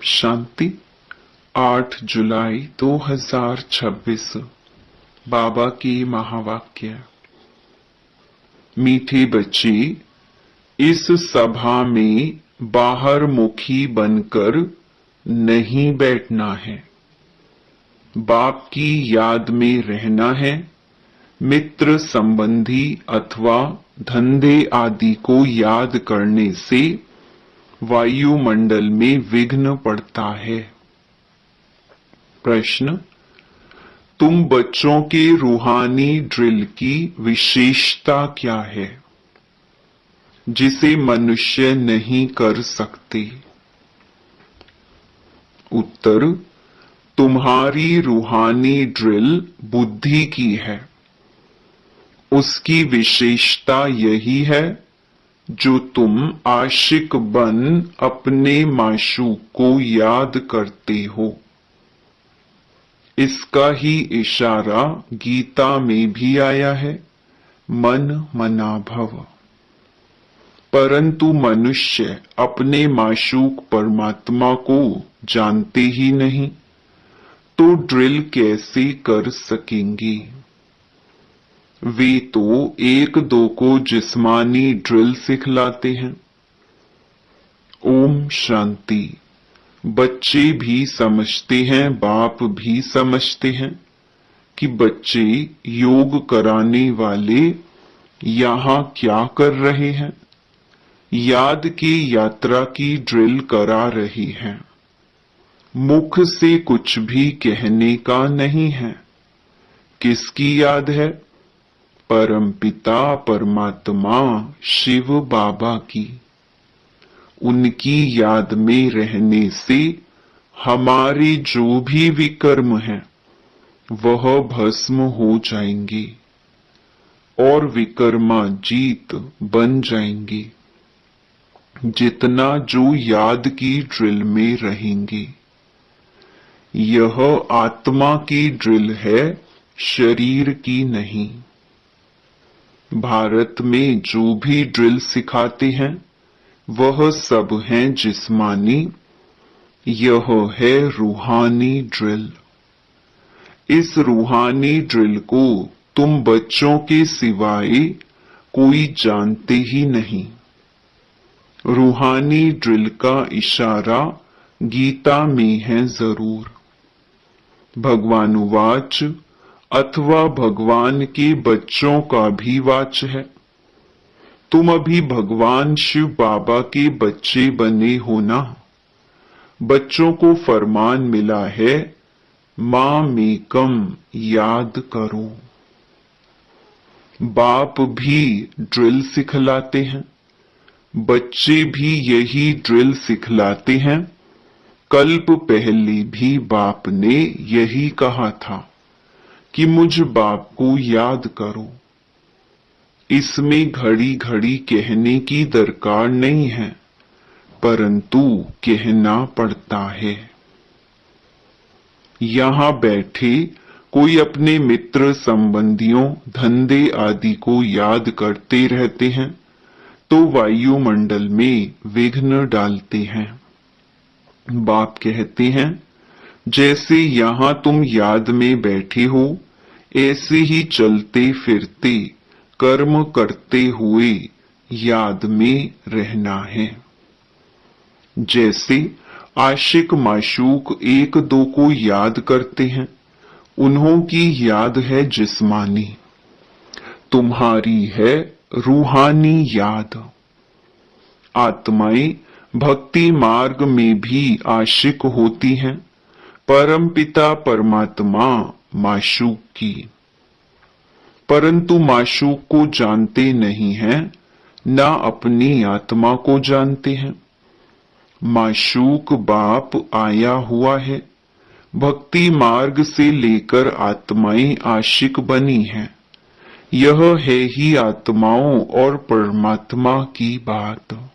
शांति 8 जुलाई 2026 बाबा की महावाक्य। मीठे बच्चे, इस सभा में बाहर मुखी बनकर नहीं बैठना है। बाप की याद में रहना है। मित्र संबंधी अथवा धंधे आदि को याद करने से वायुमंडल में विघ्न पड़ता है। प्रश्न: तुम बच्चों के रूहानी ड्रिल की विशेषता क्या है जिसे मनुष्य नहीं कर सकते? उत्तर: तुम्हारी रूहानी ड्रिल बुद्धि की है। उसकी विशेषता यही है जो तुम आशिक बन अपने माशूक को याद करते हो। इसका ही इशारा गीता में भी आया है, मन मना भव। परंतु मनुष्य अपने माशूक परमात्मा को जानते ही नहीं, तो ड्रिल कैसे कर सकेंगे? वे तो एक दो को जिस्मानी ड्रिल सिखलाते हैं। ओम शांति। बच्चे भी समझते हैं, बाप भी समझते हैं कि बच्चे योग कराने वाले यहाँ क्या कर रहे हैं। याद की यात्रा की ड्रिल करा रही हैं। मुख से कुछ भी कहने का नहीं है। किसकी याद है? परमपिता परमात्मा शिव बाबा की। उनकी याद में रहने से हमारे जो भी विकर्म हैं वह भस्म हो जाएंगे और विकर्माजीत बन जाएंगे, जितना जो याद की ड्रिल में रहेंगे। यह आत्मा की ड्रिल है, शरीर की नहीं। भारत में जो भी ड्रिल सिखाते हैं वह सब हैं जिस्मानी। यह है रूहानी ड्रिल। इस रूहानी ड्रिल को तुम बच्चों के सिवाय कोई जानते ही नहीं। रूहानी ड्रिल का इशारा गीता में है जरूर। भगवानुवाच अथवा भगवान के बच्चों का भी वाच है। तुम अभी भगवान शिव बाबा के बच्चे बने हो ना। बच्चों को फरमान मिला है, मां मेकम याद करो। बाप भी ड्रिल सिखलाते हैं, बच्चे भी यही ड्रिल सिखलाते हैं। कल्प पहले भी बाप ने यही कहा था कि मुझ बाप को याद करो। इसमें घड़ी घड़ी कहने की दरकार नहीं है, परंतु कहना पड़ता है। यहाँ बैठे कोई अपने मित्र संबंधियों धंधे आदि को याद करते रहते हैं तो वायुमंडल में विघ्न डालते हैं। बाप कहते हैं, जैसे यहाँ तुम याद में बैठे हो, ऐसे ही चलते फिरते कर्म करते हुए याद में रहना है। जैसे आशिक माशूक एक दो को याद करते हैं, उन्हों की याद है जिस्मानी। तुम्हारी है रूहानी याद। आत्माएं भक्ति मार्ग में भी आशिक होती हैं, परमपिता परमात्मा माशूक की। परंतु माशूक को जानते नहीं हैं, ना अपनी आत्मा को जानते हैं। माशूक बाप आया हुआ है। भक्ति मार्ग से लेकर आत्माएं आशिक बनी हैं। यह है ही आत्माओं और परमात्मा की बात।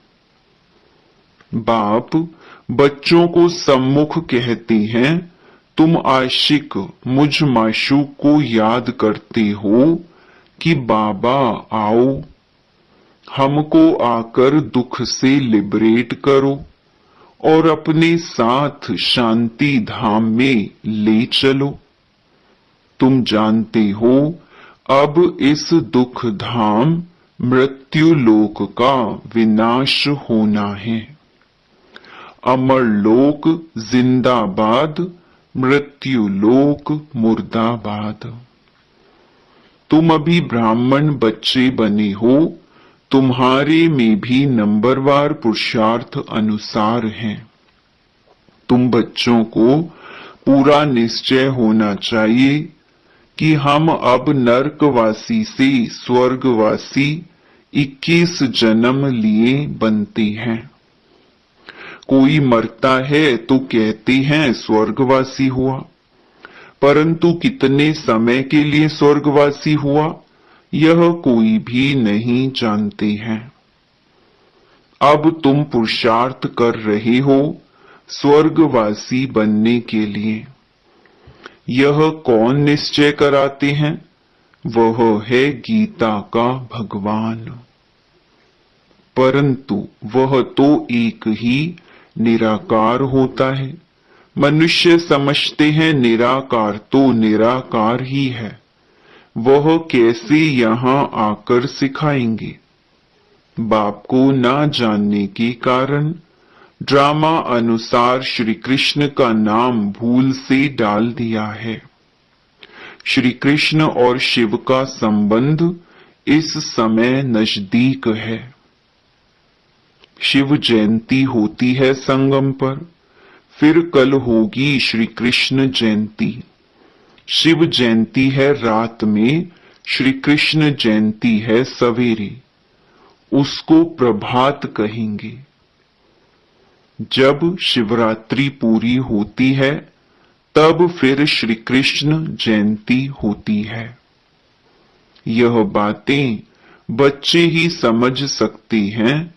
बाप बच्चों को सम्मुख कहते हैं, तुम आशिक मुझ माशूक को याद करते हो कि बाबा आओ, हमको आकर दुख से लिबरेट करो और अपने साथ शांति धाम में ले चलो। तुम जानते हो अब इस दुख धाम मृत्यु लोक का विनाश होना है। अमर लोक जिंदाबाद, मृत्यु लोक मुर्दाबाद। तुम अभी ब्राह्मण बच्चे बने हो, तुम्हारे में भी नंबरवार पुरुषार्थ अनुसार हैं। तुम बच्चों को पूरा निश्चय होना चाहिए कि हम अब नरकवासी से स्वर्गवासी 21 जन्म लिए बनते हैं। कोई मरता है तो कहते हैं स्वर्गवासी हुआ, परंतु कितने समय के लिए स्वर्गवासी हुआ यह कोई भी नहीं जानते हैं। अब तुम पुरुषार्थ कर रहे हो स्वर्गवासी बनने के लिए। यह कौन निश्चय कराते हैं? वह है गीता का भगवान। परंतु वह तो एक ही निराकार होता है। मनुष्य समझते हैं निराकार तो निराकार ही है। वह कैसे यहां आकर सिखाएंगे? बाप को ना जानने के कारण ड्रामा अनुसार श्री कृष्ण का नाम भूल से डाल दिया है। श्री कृष्ण और शिव का संबंध इस समय नजदीक है। शिव जयंती होती है संगम पर, फिर कल होगी श्री कृष्ण जयंती। शिव जयंती है रात में, श्री कृष्ण जयंती है सवेरे। उसको प्रभात कहेंगे। जब शिवरात्रि पूरी होती है तब फिर श्री कृष्ण जयंती होती है। यह बातें बच्चे ही समझ सकते हैं।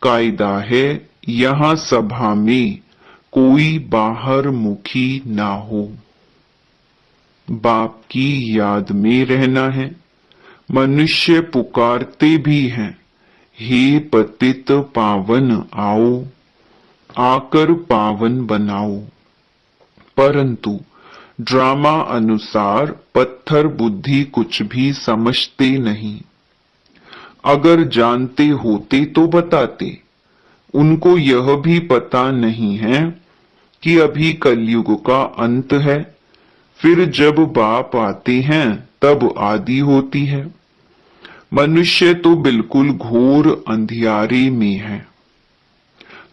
कायदा है यहां सभा में कोई बाहर मुखी ना हो। बाप की याद में रहना है। मनुष्य पुकारते भी हैं, हे पतित पावन आओ, आकर पावन बनाओ। परंतु ड्रामा अनुसार पत्थर बुद्धि कुछ भी समझते नहीं। अगर जानते होते तो बताते। उनको यह भी पता नहीं है कि अभी कलयुग का अंत है, फिर जब बाप आते हैं तब आदि होती है। मनुष्य तो बिल्कुल घोर अंधियारे में है।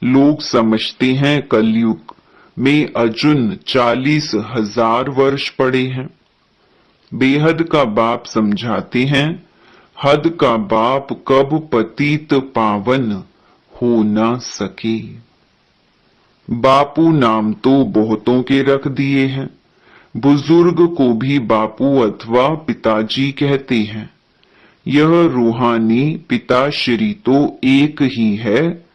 लोग समझते हैं कलयुग में अर्जुन 40,000 वर्ष पड़े हैं। बेहद का बाप समझाते हैं, हद का बाप कब पतित पावन हो ना सके। बापू नाम तो बहुतों के रख दिए हैं। बुजुर्ग को भी बापू अथवा पिताजी कहते हैं। यह रूहानी पिताश्री तो एक ही है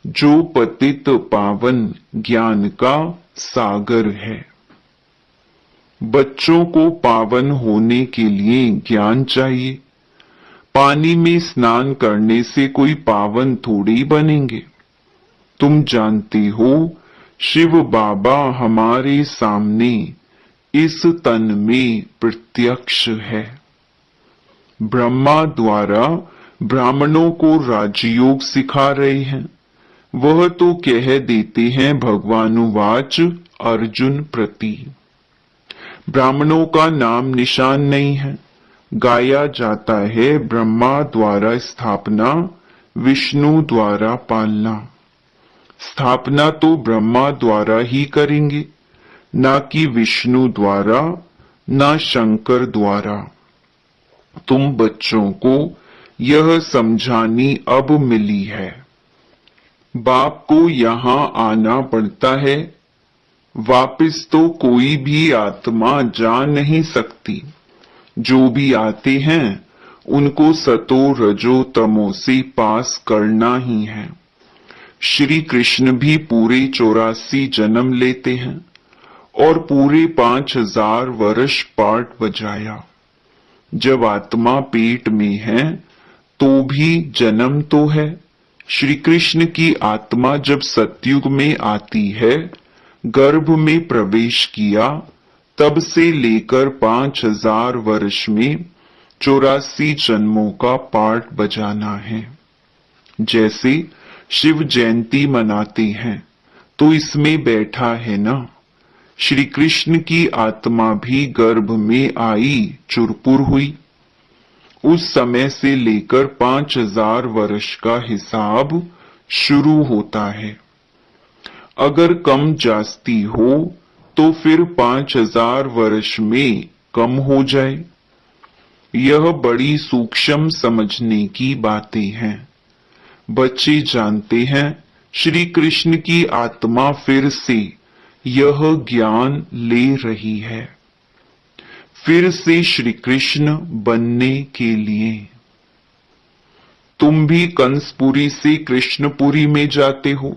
जो पतित पावन ज्ञान का सागर है। बच्चों को पावन होने के लिए ज्ञान चाहिए। पानी में स्नान करने से कोई पावन थोड़ी बनेंगे। तुम जानते हो शिव बाबा हमारे सामने इस तन में प्रत्यक्ष है। ब्रह्मा द्वारा ब्राह्मणों को राजयोग सिखा रहे हैं। वह तो कह देते हैं भगवानुवाच अर्जुन प्रति। ब्राह्मणों का नाम निशान नहीं है। गाया जाता है ब्रह्मा द्वारा स्थापना, विष्णु द्वारा पालना। स्थापना तो ब्रह्मा द्वारा ही करेंगे, ना कि विष्णु द्वारा, ना शंकर द्वारा। तुम बच्चों को यह समझानी अब मिली है। बाप को यहां आना पड़ता है। वापिस तो कोई भी आत्मा जा नहीं सकती। जो भी आते हैं उनको सतो रजो तमो से पास करना ही है। श्री कृष्ण भी पूरे 84 जन्म लेते हैं और पूरे 5000 वर्ष पाठ बजाया। जब आत्मा पेट में है तो भी जन्म तो है, श्री कृष्ण की आत्मा जब सतयुग में आती है, गर्भ में प्रवेश किया, तब से लेकर 5000 वर्ष में 84 जन्मों का पाठ बजाना है। जैसे शिव जयंती मनाते हैं तो इसमें बैठा है ना, श्री कृष्ण की आत्मा भी गर्भ में आई, चुरपुर हुई। उस समय से लेकर 5000 वर्ष का हिसाब शुरू होता है। अगर कम जास्ती हो तो फिर 5000 वर्ष में कम हो जाए। यह बड़ी सूक्ष्म समझने की बातें हैं। बच्चे जानते हैं श्री कृष्ण की आत्मा फिर से यह ज्ञान ले रही है, फिर से श्री कृष्ण बनने के लिए। तुम भी कंसपुरी से कृष्णपुरी में जाते हो।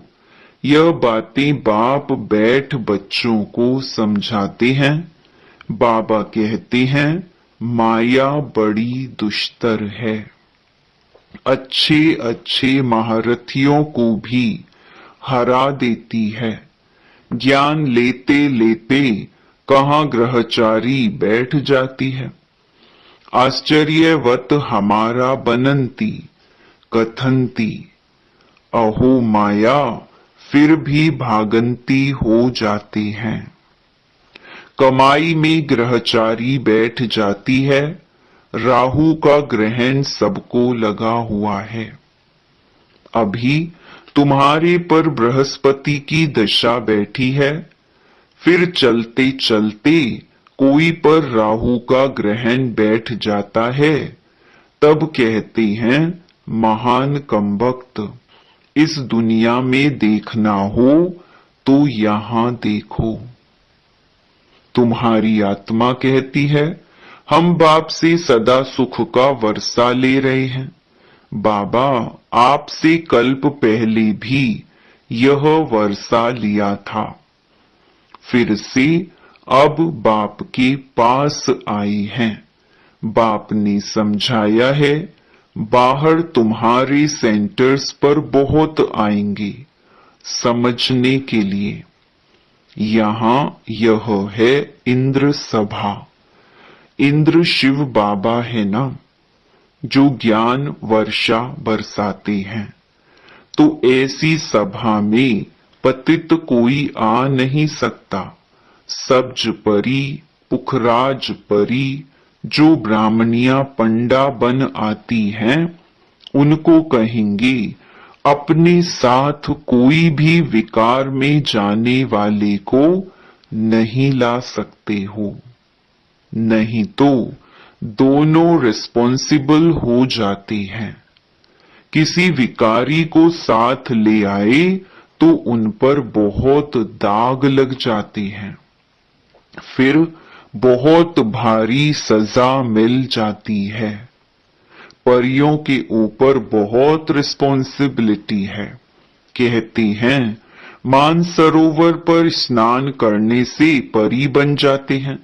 यह बातें बाप बैठ बच्चों को समझाते हैं। बाबा कहते हैं माया बड़ी दुष्तर है। अच्छे अच्छे महारथियों को भी हरा देती है। ज्ञान लेते लेते कहाँ ग्रहचारी बैठ जाती है। आश्चर्यवत हमारा बनंती कथंती, अहो माया फिर भी भागंती हो जाती हैं। कमाई में ग्रहचारी बैठ जाती है। राहु का ग्रहण सबको लगा हुआ है। अभी तुम्हारे पर बृहस्पति की दशा बैठी है, फिर चलते चलते कोई पर राहु का ग्रहण बैठ जाता है, तब कहते हैं महान कमबख्त, इस दुनिया में देखना हो तो यहां देखो। तुम्हारी आत्मा कहती है हम बाप से सदा सुख का वर्षा ले रहे हैं। बाबा आपसे कल्प पहले भी यह वर्षा लिया था, फिर से अब बाप के पास आई हैं। बाप ने समझाया है बाहर तुम्हारे सेंटर्स पर बहुत आएंगे समझने के लिए। यहां यह है इंद्र सभा। इंद्र शिव बाबा है ना, जो ज्ञान वर्षा बरसाते हैं। तो ऐसी सभा में पतित कोई आ नहीं सकता। सब्ज परी, पुखराज परी, जो ब्राह्मणियां पंडा बन आती हैं, उनको कहेंगे अपने साथ कोई भी विकार में जाने वाले को नहीं ला सकते हो, नहीं तो दोनों रिस्पॉन्सिबल हो जाते हैं। किसी विकारी को साथ ले आए तो उन पर बहुत दाग लग जाते हैं, फिर बहुत भारी सजा मिल जाती है। परियों के ऊपर बहुत रिस्पॉन्सिबिलिटी है। कहते हैं मानसरोवर पर स्नान करने से परी बन जाते हैं।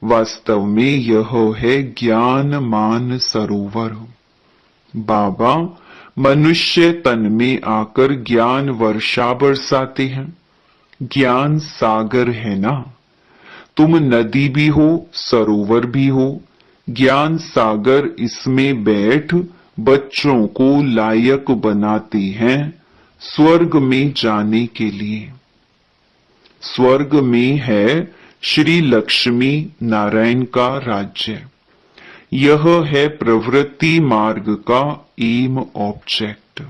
वास्तव में यह है ज्ञान मान सरोवर। बाबा मनुष्य तन में आकर ज्ञान वर्षा बरसाते हैं। ज्ञान सागर है ना, तुम नदी भी हो सरोवर भी हो। ज्ञान सागर इसमें बैठ बच्चों को लायक बनाते हैं स्वर्ग में जाने के लिए। स्वर्ग में है श्री लक्ष्मी नारायण का राज्य। यह है प्रवृत्ति मार्ग का एम ऑब्जेक्ट।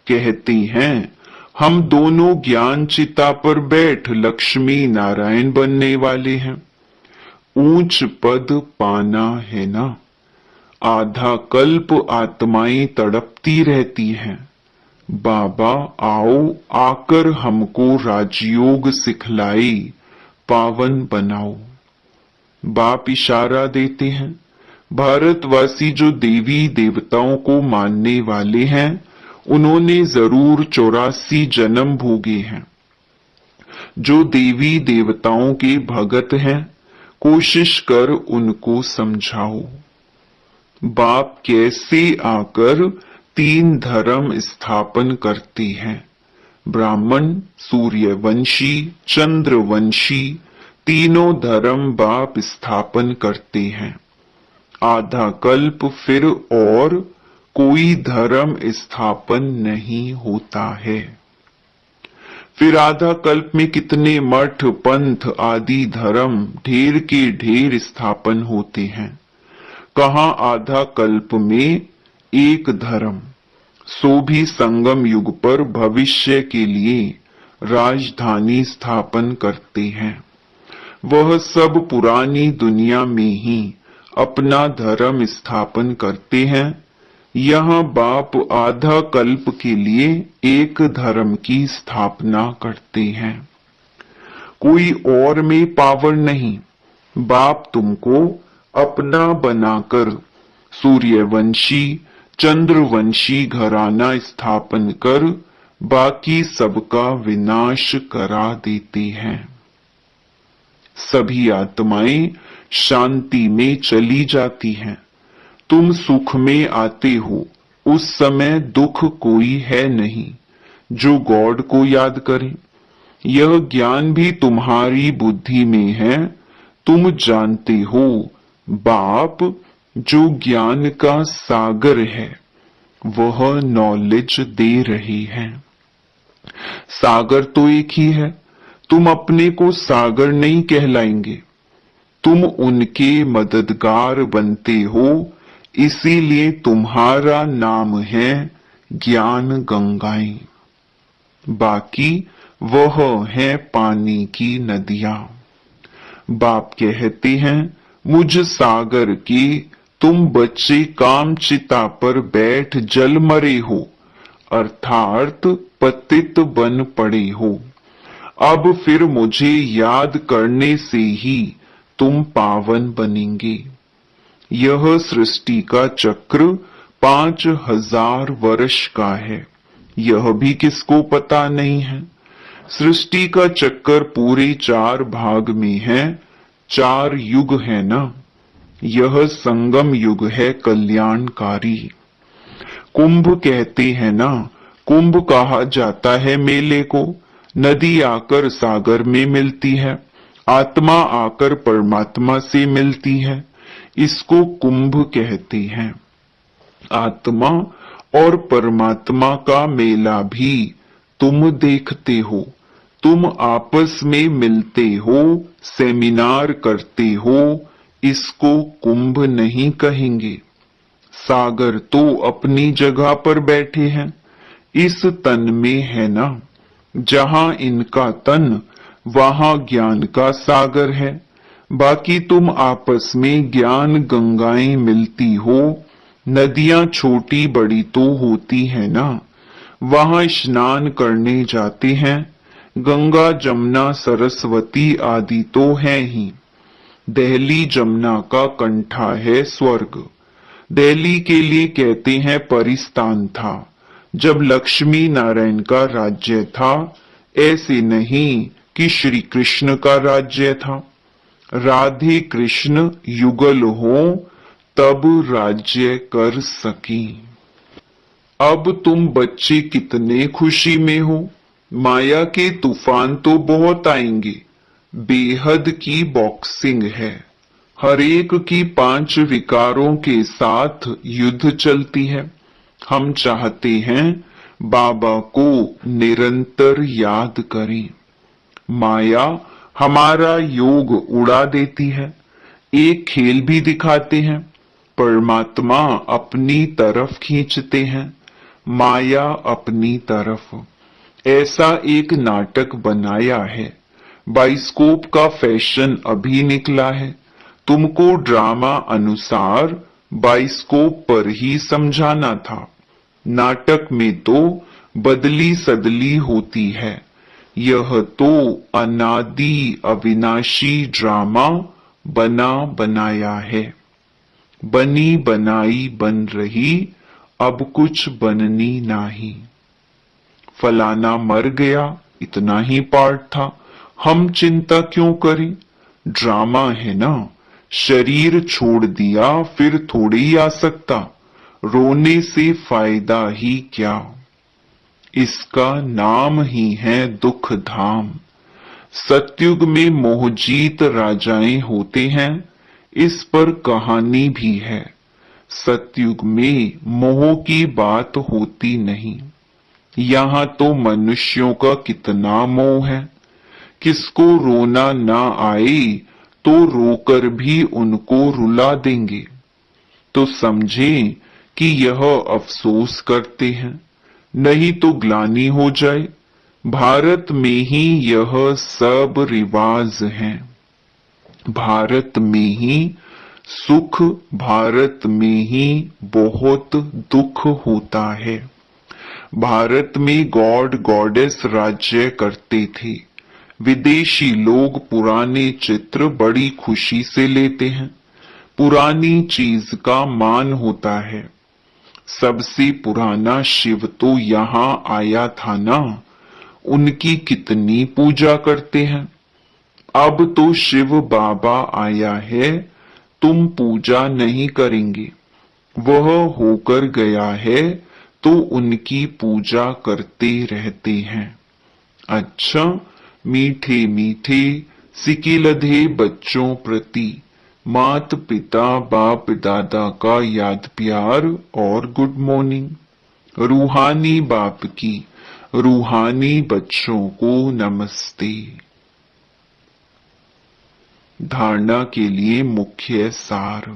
कहते हैं हम दोनों ज्ञान चिता पर बैठ लक्ष्मी नारायण बनने वाले हैं। ऊंच पद पाना है ना। आधा कल्प आत्माएं तड़पती रहती हैं, बाबा आओ आकर हमको राजयोग सिखलाई, पावन बनाओ। बाप इशारा देते हैं भारतवासी जो देवी देवताओं को मानने वाले हैं, उन्होंने जरूर 84 जन्म भोगे हैं। जो देवी देवताओं के भगत हैं, कोशिश कर उनको समझाओ। बाप कैसे आकर 3 धर्म स्थापन करते हैं। ब्राह्मण, सूर्यवंशी, चंद्रवंशी, तीनों धर्म बाप स्थापन करते हैं। आधा कल्प फिर और कोई धर्म स्थापन नहीं होता है। फिर आधा कल्प में कितने मठ, पंथ आदि धर्म ढेर के ढेर स्थापन होते हैं। कहाँ आधा कल्प में एक धर्म, सो भी संगम युग पर भविष्य के लिए राजधानी स्थापन करते हैं। वह सब पुरानी दुनिया में ही अपना धर्म स्थापन करते हैं। यहाँ बाप आधा कल्प के लिए एक धर्म की स्थापना करते हैं। कोई और में पावर नहीं, बाप तुमको अपना बनाकर सूर्यवंशी, चंद्रवंशी घराना स्थापन कर बाकी सबका विनाश करा देते हैं। सभी आत्माएं शांति में चली जाती हैं। तुम सुख में आते हो, उस समय दुख कोई है नहीं जो गॉड को याद करे। यह ज्ञान भी तुम्हारी बुद्धि में है। तुम जानते हो बाप जो ज्ञान का सागर है वह नॉलेज दे रही है। सागर तो एक ही है, तुम अपने को सागर नहीं कहलाएंगे। तुम उनके मददगार बनते हो, इसीलिए तुम्हारा नाम है ज्ञान गंगाएं। बाकी वह है पानी की नदियां। बाप कहते हैं मुझ सागर के तुम बच्चे कामचिता पर बैठ जल मरे हो, अर्थात पतित बन पड़े हो। अब फिर मुझे याद करने से ही तुम पावन बनेंगे। यह सृष्टि का चक्र 5000 वर्ष का है, यह भी किसको पता नहीं है। सृष्टि का चक्कर पूरे 4 भाग में है। 4 युग है ना। यह संगम युग है कल्याणकारी। कुंभ कहते हैं ना, कुंभ कहा जाता है मेले को। नदी आकर सागर में मिलती है, आत्मा आकर परमात्मा से मिलती है, इसको कुंभ कहते हैं। आत्मा और परमात्मा का मेला भी तुम देखते हो। तुम आपस में मिलते हो, सेमिनार करते हो, इसको कुंभ नहीं कहेंगे। सागर तो अपनी जगह पर बैठे हैं, इस तन में है ना। जहां इनका तन वहां ज्ञान का सागर है। बाकी तुम आपस में ज्ञान गंगाएं मिलती हो। नदियां छोटी बड़ी तो होती है ना, वहां स्नान करने जाते हैं। गंगा, जमुना, सरस्वती आदि तो है ही। दिल्ली जमुना का कंठा है स्वर्ग। दिल्ली के लिए कहते हैं परिस्तान था, जब लक्ष्मी नारायण का राज्य था। ऐसे नहीं कि श्री कृष्ण का राज्य था। राधे कृष्ण युगल हो तब राज्य कर सकी। अब तुम बच्चे कितने खुशी में हो। माया के तूफान तो बहुत आएंगे। बेहद की बॉक्सिंग है। हर एक की 5 विकारों के साथ युद्ध चलती है। हम चाहते हैं बाबा को निरंतर याद करें। माया हमारा योग उड़ा देती है। एक खेल भी दिखाते हैं, परमात्मा अपनी तरफ खींचते हैं, माया अपनी तरफ। ऐसा एक नाटक बनाया है। बाइस्कोप का फैशन अभी निकला है। तुमको ड्रामा अनुसार बाइस्कोप पर ही समझाना था। नाटक में तो बदली सदली होती है। यह तो अनादि अविनाशी ड्रामा बना बनाया है। बनी बनाई बन रही, अब कुछ बननी नहीं। फलाना मर गया, इतना ही पार्ट था, हम चिंता क्यों करें। ड्रामा है ना। शरीर छोड़ दिया फिर थोड़ी ही आ सकता। रोने से फायदा ही क्या। इसका नाम ही है दुख धाम। सतयुग में मोहजीत राजाएं होते हैं, इस पर कहानी भी है। सतयुग में मोह की बात होती नहीं। यहाँ तो मनुष्यों का कितना मोह है। किसको रोना ना आए तो रोकर भी उनको रुला देंगे, तो समझें कि यह अफसोस करते हैं, नहीं तो ग्लानि हो जाए। भारत में ही यह सब रिवाज हैं। भारत में ही सुख, भारत में ही बहुत दुख होता है। भारत में गॉड गॉडेस राज्य करते थे। विदेशी लोग पुराने चित्र बड़ी खुशी से लेते हैं। पुरानी चीज का मान होता है। सबसे पुराना शिव तो यहाँ आया था ना, उनकी कितनी पूजा करते हैं। अब तो शिव बाबा आया है, तुम पूजा नहीं करेंगे। वह होकर गया है तो उनकी पूजा करते रहते हैं। अच्छा, मीठे मीठे सिके लधे बच्चों प्रति मात पिता बाप दादा का याद प्यार और गुड मॉर्निंग। रूहानी बाप की रूहानी बच्चों को नमस्ते। धारणा के लिए मुख्य सार।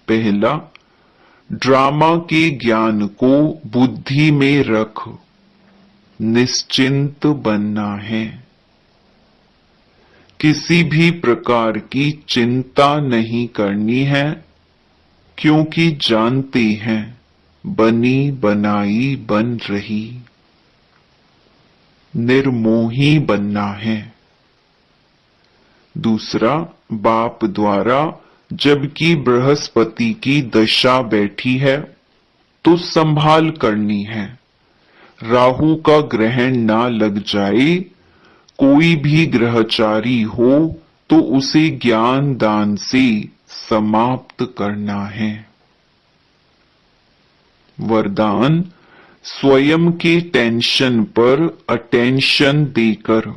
पहला, ड्रामा के ज्ञान को बुद्धि में रख निश्चिंत बनना है। किसी भी प्रकार की चिंता नहीं करनी है, क्योंकि जानते हैं बनी बनाई बन रही। निर्मोही बनना है। दूसरा, बाप द्वारा जबकि बृहस्पति की दशा बैठी है तो संभाल करनी है। राहु का ग्रहण ना लग जाए। कोई भी ग्रहचारी हो तो उसे ज्ञान दान से समाप्त करना है। वरदान, स्वयं के टेंशन पर अटेंशन देकर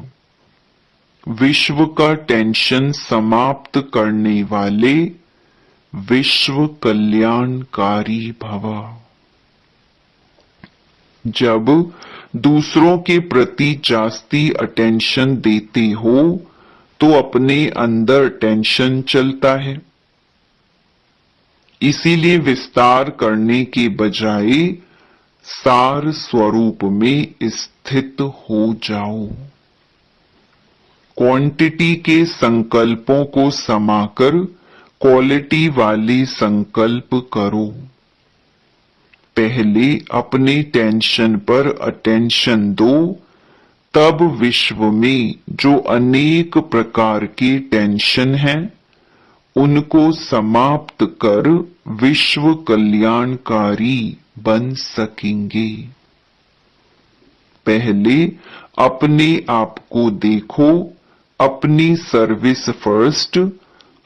विश्व का टेंशन समाप्त करने वाले विश्व कल्याणकारी भव। जब दूसरों के प्रति जास्ती अटेंशन देते हो तो अपने अंदर टेंशन चलता है। इसीलिए विस्तार करने के बजाय सार स्वरूप में स्थित हो जाओ। क्वांटिटी के संकल्पों को समाकर क्वालिटी वाली संकल्प करो। पहले अपने टेंशन पर अटेंशन दो, तब विश्व में जो अनेक प्रकार के टेंशन हैं उनको समाप्त कर विश्व कल्याणकारी बन सकेंगे। पहले अपने आप को देखो, अपनी सर्विस फर्स्ट।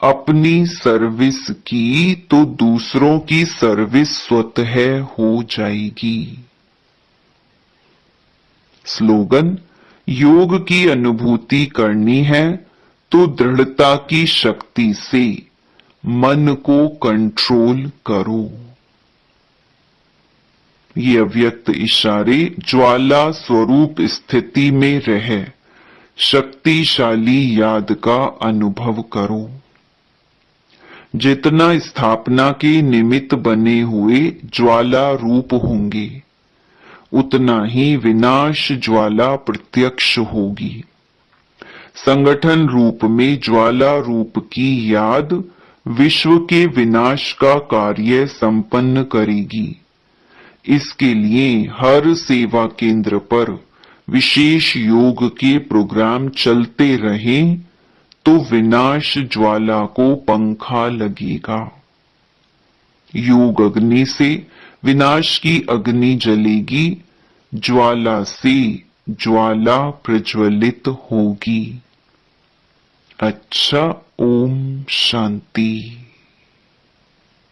अपनी सर्विस की तो दूसरों की सर्विस स्वतः हो जाएगी। स्लोगन, योग की अनुभूति करनी है तो दृढ़ता की शक्ति से मन को कंट्रोल करो। ये अव्यक्त इशारे ज्वाला स्वरूप स्थिति में रह शक्तिशाली याद का अनुभव करो। जितना स्थापना के निमित्त बने हुए ज्वाला रूप होंगे, उतना ही विनाश ज्वाला प्रत्यक्ष होगी। संगठन रूप में ज्वाला रूप की याद विश्व के विनाश का कार्य संपन्न करेगी। इसके लिए हर सेवा केंद्र पर विशेष योग के प्रोग्राम चलते रहें तो विनाश ज्वाला को पंखा लगेगा। योग अग्नि से विनाश की अग्नि जलेगी, ज्वाला से ज्वाला प्रज्वलित होगी। अच्छा, ओम शांति।